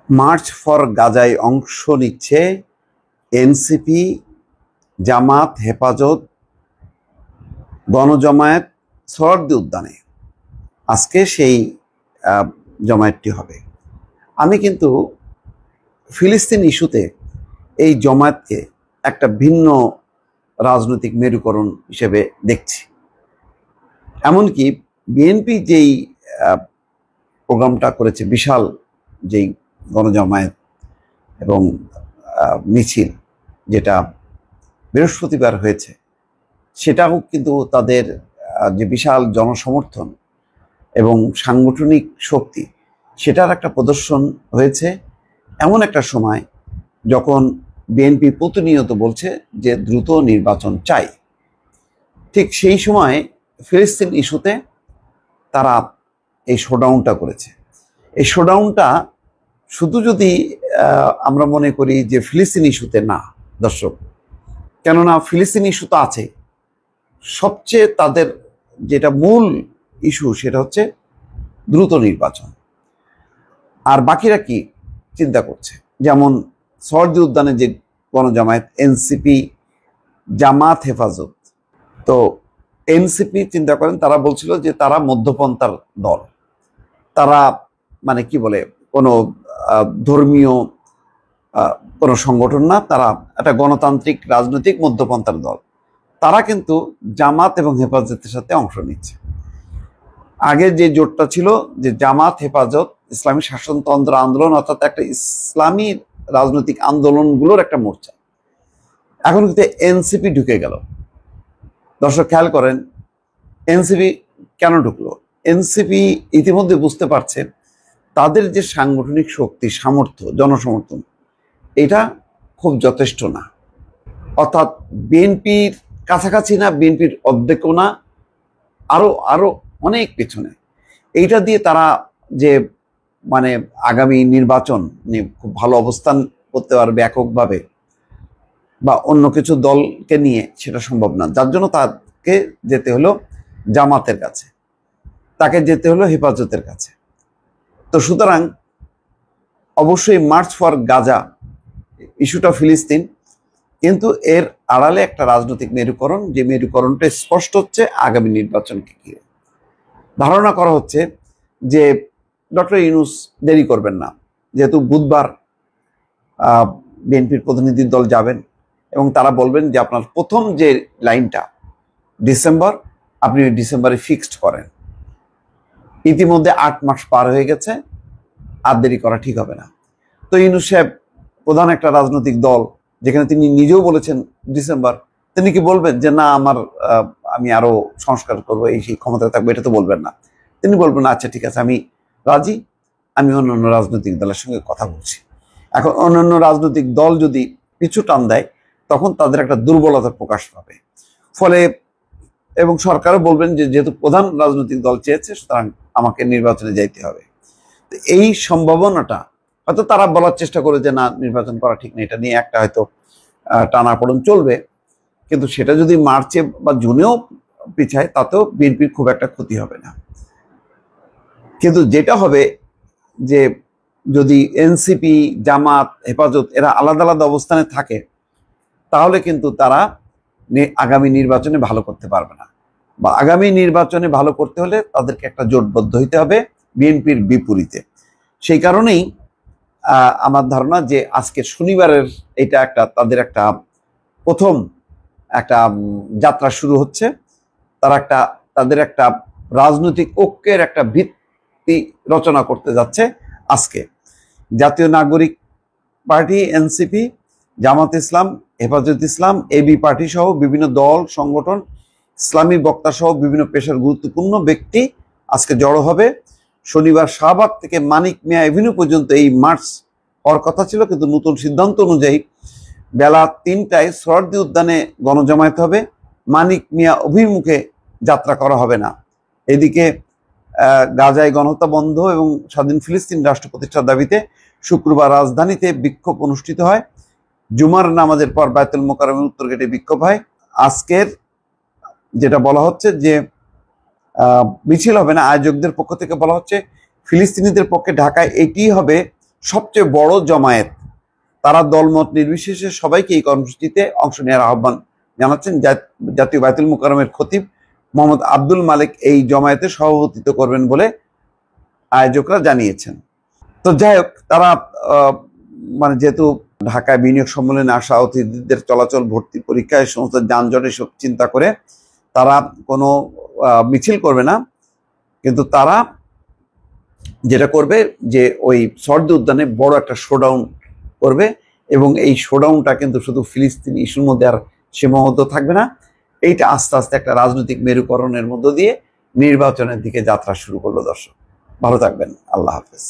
March for গাজায় অংশ নিচ্ছে এনসিপি, জামাত, হেফাজত, গণজমায়েত, সোহরাওয়ার্দী উদ্যানে। আজকে সেই জমায়েতটি হবে। আমি কিন্তু ফিলিস্তিন ইস্যুতে এই জমায়েতকে একটা ভিন্ন রাজনৈতিক মেরুকরণ হিসেবে দেখছি। এমনকি বিএনপি যেই প্রোগ্রামটা করেছে, বিশাল যেই গণজমায়েত এবং মিছিল যেটা বৃহস্পতিবার হয়েছে, সেটাও কিন্তু তাদের যে বিশাল জনসমর্থন এবং সাংগঠনিক শক্তি, সেটার একটা প্রদর্শন হয়েছে এমন একটা সময় যখন বিএনপি প্রতিনিয়ত বলছে যে দ্রুত নির্বাচন চাই। ঠিক সেই সময় ফিলিস্তিন ইস্যুতে তারা এই শোডাউনটা করেছে। এই শোডাউনটা শুধু যদি আমরা মনে করি যে ফিলিস্তিন ইস্যুতে, না দর্শক, কেননা ফিলিস্তিন ইস্যু তো আছে, সবচেয়ে তাদের যেটা মূল ইস্যু সেটা হচ্ছে দ্রুত নির্বাচন। আর বাকিরা কি চিন্তা করছে, যেমন সোহরাওয়ার্দী উদ্যানে যে গণজামায়াত, এনসিপি, জামাত, হেফাজত। তো এনসিপি চিন্তা করেন, তারা বলছিল যে তারা মধ্যপন্থার দল, তারা মানে কি বলে কোনো ধর্মীয় কোনো সংগঠন না, তারা একটা গণতান্ত্রিক রাজনৈতিক মধ্যপন্থার দল। তারা কিন্তু জামাত এবং হেফাজতের সাথে অংশ নিচ্ছে। আগে যে জোটটা ছিল যে জামাত, হেফাজত, ইসলামী শাসনতন্ত্র আন্দোলন, অর্থাৎ একটা ইসলামী রাজনৈতিক আন্দোলনগুলোর একটা মোর্চা, এখন কিন্তু এনসিপি ঢুকে গেল। দর্শক খেয়াল করেন, এনসিপি কেন ঢুকলো? এনসিপি ইতিমধ্যে বুঝতে পারছে তাদের যে সাংগঠনিক শক্তি, সামর্থ্য, জনসমর্থন, এটা খুব যথেষ্ট না। অর্থাৎ বিএনপির কাছাকাছি না, বিএনপির অর্ধেকও না, আরো অনেক পেছনে। এইটা দিয়ে তারা যে মানে আগামী নির্বাচন নিয়ে খুব ভালো অবস্থান করতে পারবে এককভাবে বা অন্য কিছু দলকে নিয়ে, সেটা সম্ভব না। যার জন্য তাকে যেতে হলো জামাতের কাছে, তাকে যেতে হলো হেফাজতের কাছে। তো সুতরাং অবশ্যই মার্চ ফর গাজা ইস্যুটা ফিলিস্তিন, কিন্তু এর আড়ালে একটা রাজনৈতিক মেরুকরণ, যে মেরুকরণটা স্পষ্ট হচ্ছে আগামী নির্বাচনকে ঘিরে। ধারণা করা হচ্ছে যে ডক্টর ইউনূস দেরি করবেন না, যেহেতু বুধবার বিএনপির প্রতিনিধি দল যাবেন এবং তারা বলবেন যে আপনার প্রথম যে লাইনটা ডিসেম্বর, আপনি ডিসেম্বরে ফিক্সড করেন। ইতিমধ্যে 8 মাস পার হয়ে গেছে, আর দেরি করা ঠিক হবে না। তো ইউনূস সাহেব প্রধান একটা রাজনৈতিক দল, যেখানে তিনি নিজেও বলেছেন ডিসেম্বর, তিনি কি বলবেন যে না আমি আরো সংস্কার করবো, এই সেই ক্ষমতায় থাকবো? এটা তো বলবেন না। তিনি বলবেন আচ্ছা ঠিক আছে, আমি রাজি, আমি অন্যান্য রাজনৈতিক দলের সঙ্গে কথা বলছি। এখন অন্যান্য রাজনৈতিক দল যদি পিছু টান দেয়, তখন তাদের একটা দুর্বলতা প্রকাশ পাবে। ফলে এবং সরকারও বলবেন যে যেহেতু প্রধান রাজনৈতিক দল চেয়েছে, সুতরাং আমাকে নির্বাচনে যাইতে হবে। এই সম্ভাবনাটা হয়তো তারা বলার চেষ্টা করে যে না, নির্বাচন করা ঠিক না, এটা নিয়ে একটা হয়তো টানাপোড়েন চলবে। কিন্তু সেটা যদি মার্চে বা জুনেও পিছায়, তাতেও বিএনপির খুব একটা ক্ষতি হবে না। কিন্তু যেটা হবে যে যদি এনসিপি, জামাত, হেফাজত এরা আলাদা আলাদা অবস্থানে থাকে, তাহলে কিন্তু তারা আগামী নির্বাচনে ভালো করতে পারবে না, বা আগামী নির্বাচনে ভালো করতে হলে তাদেরকে একটা জোটবদ্ধ হইতে হবে বিএনপির বিপরীতে। সেই কারণেই আমার ধারণা যে আজকে শনিবারের এটা একটা তাদের একটা প্রথম একটা যাত্রা শুরু হচ্ছে। তাদের একটা রাজনৈতিক ঐক্যের একটা ভিত্তি রচনা করতে যাচ্ছে আজকে। জাতীয় নাগরিক পার্টি, এনসিপি, জামাত ইসলাম, হেফাজত ইসলাম, এবি পার্টি সহ বিভিন্ন দল, সংগঠন, ইসলামী বক্তা সহ বিভিন্ন পেশার গুরুত্বপূর্ণ ব্যক্তি আজকে জড়ো হবে। শনিবার শাহবাগ থেকে মানিক মিয়া এভিনিউ পর্যন্ত এই মার্চ হওয়ার কথা ছিল, কিন্তু নতুন সিদ্ধান্ত অনুযায়ী বেলা 3টায় সোহরাওয়ার্দী উদ্যানে গণজমায়েত হবে, মানিক মিয়া অভিমুখে যাত্রা করা হবে না। এদিকে গাজায় গণহত্যা বন্ধ এবং স্বাধীন ফিলিস্তিন রাষ্ট্র প্রতিষ্ঠার দাবিতে শুক্রবার রাজধানীতে বিক্ষোভ অনুষ্ঠিত হয়। জুমার নামাজের পর বায়তুল মোকাররমের উত্তর গেটে বিক্ষোভ হয়। আজকের যেটা বলা হচ্ছে যে মিছিল হবে না, আয়োজকদের পক্ষ থেকে বলা হচ্ছে ফিলিস্তিনিদের পক্ষে ঢাকায় এটি হবে সবচেয়ে বড় জমায়েত, তারা দলমত নির্বিশেষে সবাইকে এই কর্মসূচিতে অংশ নেওয়ার আহ্বান জানাচ্ছেন। জাতীয় বায়তুল মোকাররমের খতিব মোহাম্মদ আব্দুল মালিক এই জমায়েতে সভাপতিত্ব করবেন বলে আয়োজকরা জানিয়েছেন। তো যাই হোক, তারা মানে যেহেতু ঢাকায় বিনিয়োগ সম্মেলনে আসা অতিথিদের চলাচল, ভর্তি পরীক্ষা, এই সমস্ত যানজটের সব চিন্তা করে তারা কোনো মিছিল করবে না, কিন্তু তারা যেটা করবে যে ওই শরদি উদ্যানে বড় একটা শোডাউন করবে, এবং এই শোডাউনটা কিন্তু শুধু ফিলিস্তিন ইস্যুর মধ্যে আর সীমাবদ্ধ থাকবে না, এইটা আস্তে আস্তে একটা রাজনৈতিক মেরুকরণের মধ্য দিয়ে নির্বাচনের দিকে যাত্রা শুরু করলো। দর্শক ভালো থাকবেন, আল্লাহ হাফেজ।